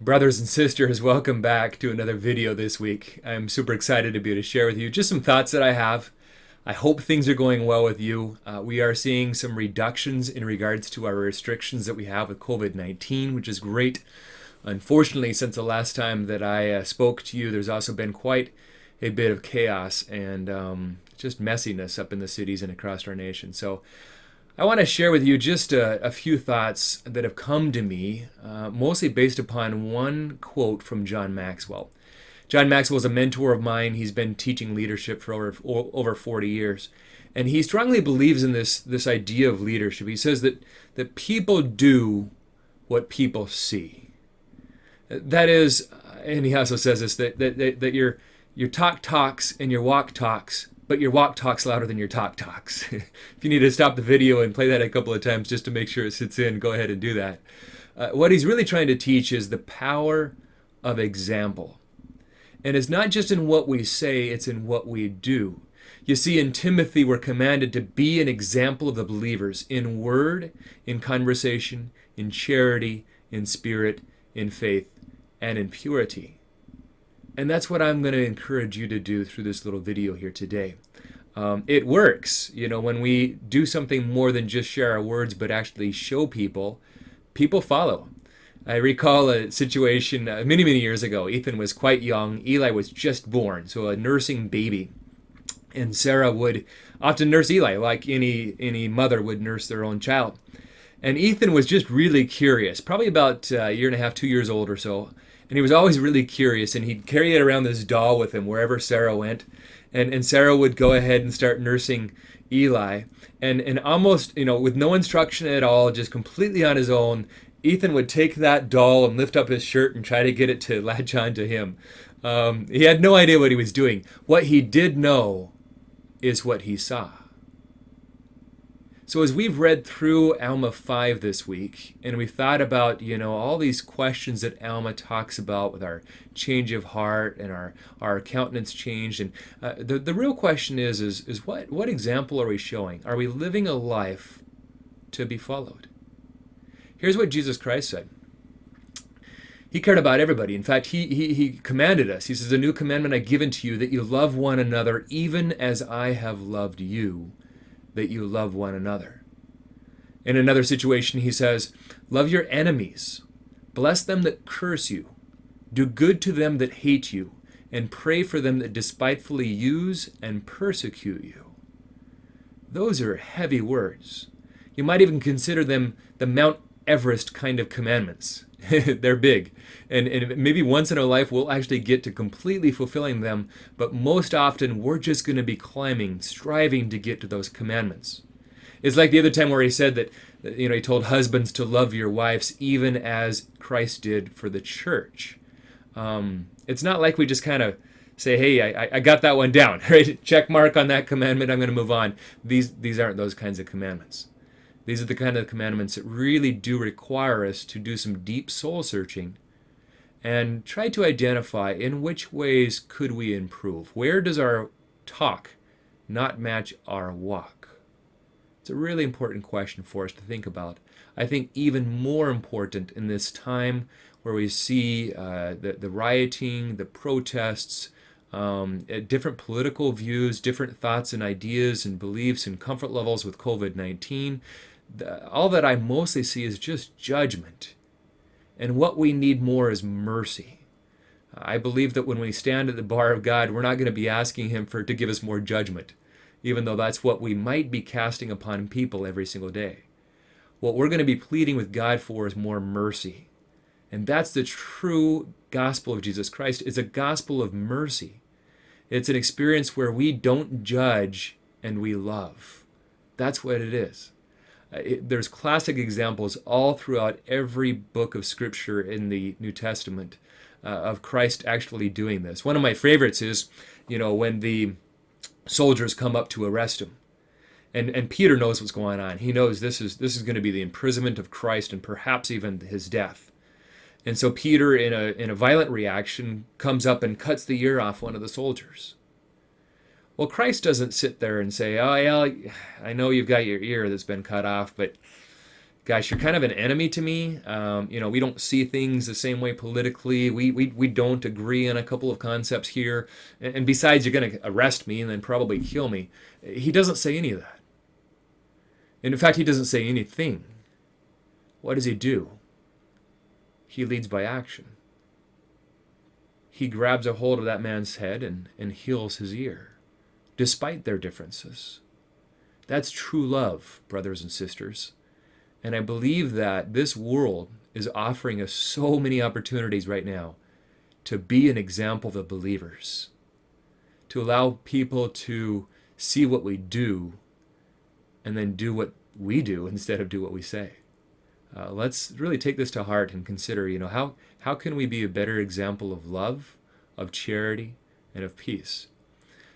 Brothers and sisters, welcome back to another video this week. I'm super excited to be able to share with you just some thoughts that I have. I hope things are going well with you. We are seeing some reductions in regards to our restrictions that we have with COVID-19, which is great. Unfortunately, since the last time that I spoke to you, there's also been quite a bit of chaos and just messiness up in the cities and across our nation. So I want to share with you just a few thoughts that have come to me, mostly based upon one quote from John Maxwell. John Maxwell is a mentor of mine. He's been teaching leadership for over 40 years. And he strongly believes in this idea of leadership. He says that people do what people see. That is, and he also says this, that your talk talks and your walk talks, but your walk talks louder than your talk talks. If you need to stop the video and play that a couple of times just to make sure it sits in, go ahead and do that. What he's really trying to teach is the power of example. And it's not just in what we say, it's in what we do. You see, in Timothy, we're commanded to be an example of the believers in word, in conversation, in charity, in spirit, in faith, and in purity. And that's what I'm going to encourage you to do through this little video here today. It works, when we do something more than just share our words, but actually show people, people follow. I recall a situation many, many years ago. Ethan was quite young. Eli was just born, so a nursing baby. And Sarah would often nurse Eli like any mother would nurse their own child. And Ethan was just really curious, probably about a year and a half, 2 years old or so. And he was always really curious, and he'd carry it around this doll with him wherever Sarah went. And Sarah would go ahead and start nursing Eli. And almost, with no instruction at all, just completely on his own, Ethan would take that doll and lift up his shirt and try to get it to latch on to him. He had no idea what he was doing. What he did know is what he saw. So as we've read through Alma 5 this week, and we've thought about, all these questions that Alma talks about with our change of heart and our countenance changed, and the real question is what example are we showing? Are we living a life to be followed? Here's what Jesus Christ said. He cared about everybody. In fact, he commanded us. He says, "A new commandment I give unto you, that you love one another, even as I have loved you, that you love one another." In another situation, he says, "Love your enemies. Bless them that curse you. Do good to them that hate you, and pray for them that despitefully use and persecute you." Those are heavy words. You might even consider them the Mount Everest kind of commandments. They're big. And maybe once in our life we'll actually get to completely fulfilling them, but most often we're just going to be climbing, striving to get to those commandments. It's like the other time where he said that, he told husbands to love your wives even as Christ did for the church. It's not like we just kind of say, hey, I got that one down, right? Check mark on that commandment, I'm going to move on. These aren't those kinds of commandments. These are the kind of commandments that really do require us to do some deep soul searching and try to identify in which ways could we improve. Where does our talk not match our walk? It's a really important question for us to think about. I think even more important in this time where we see the rioting, the protests, different political views, different thoughts and ideas and beliefs and comfort levels with COVID-19. All that I mostly see is just judgment. And what we need more is mercy. I believe that when we stand at the bar of God, we're not going to be asking him to give us more judgment, even though that's what we might be casting upon people every single day. What we're going to be pleading with God for is more mercy. And that's the true gospel of Jesus Christ. It's a gospel of mercy. It's an experience where we don't judge and we love. That's what it is. There's classic examples all throughout every book of Scripture in the New Testament of Christ actually doing this. One of my favorites is, when the soldiers come up to arrest him. And Peter knows what's going on. He knows this is going to be the imprisonment of Christ and perhaps even his death. And so Peter, in a violent reaction, comes up and cuts the ear off one of the soldiers. Well, Christ doesn't sit there and say, "Oh, yeah, I know you've got your ear that's been cut off, but gosh, you're kind of an enemy to me. We don't see things the same way politically. We don't agree on a couple of concepts here. And besides, you're going to arrest me and then probably kill me. He doesn't say any of that. And in fact, he doesn't say anything. What does he do? He leads by action. He grabs a hold of that man's head and heals his ear, despite their differences. That's true love, brothers and sisters. And I believe that this world is offering us so many opportunities right now to be an example of the believers, to allow people to see what we do and then do what we do instead of do what we say. Let's really take this to heart and consider, how can we be a better example of love, of charity, and of peace?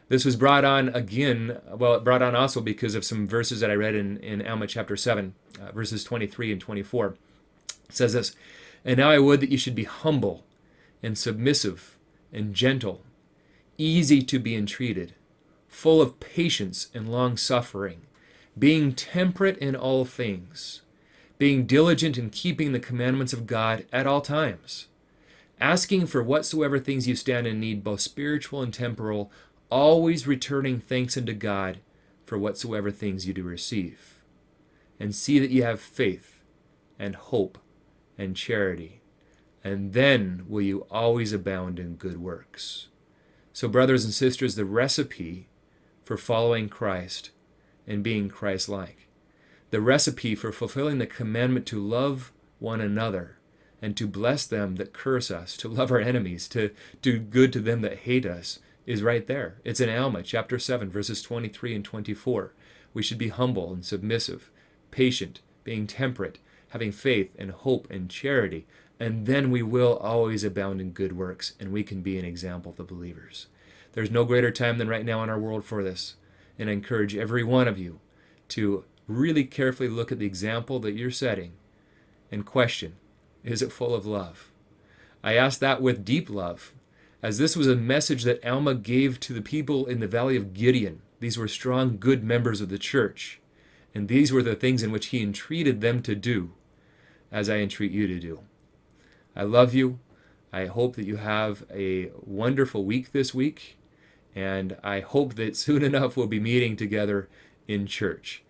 This was brought on again, it brought on also because of some verses that I read in Alma chapter 7, verses 23 and 24. It says this, "And now I would that you should be humble and submissive and gentle, easy to be entreated, full of patience and long-suffering, being temperate in all things, being diligent in keeping the commandments of God at all times, asking for whatsoever things you stand in need, both spiritual and temporal, always returning thanks unto God for whatsoever things you do receive. And see that you have faith and hope and charity, and then will you always abound in good works." So brothers and sisters, the recipe for following Christ and being Christ-like, the recipe for fulfilling the commandment to love one another and to bless them that curse us, to love our enemies, to do good to them that hate us, is right there. It's in Alma chapter 7, verses 23 and 24. We should be humble and submissive, patient, being temperate, having faith and hope and charity, and then we will always abound in good works, and we can be an example of the believers. There's no greater time than right now in our world for this, and I encourage every one of you to really carefully look at the example that you're setting and question, is it full of love? I ask that with deep love, as this was a message that Alma gave to the people in the Valley of Gideon. These were strong, good members of the church, and these were the things in which he entreated them to do, as I entreat you to do. I love you. I hope that you have a wonderful week this week, and I hope that soon enough we'll be meeting together in church.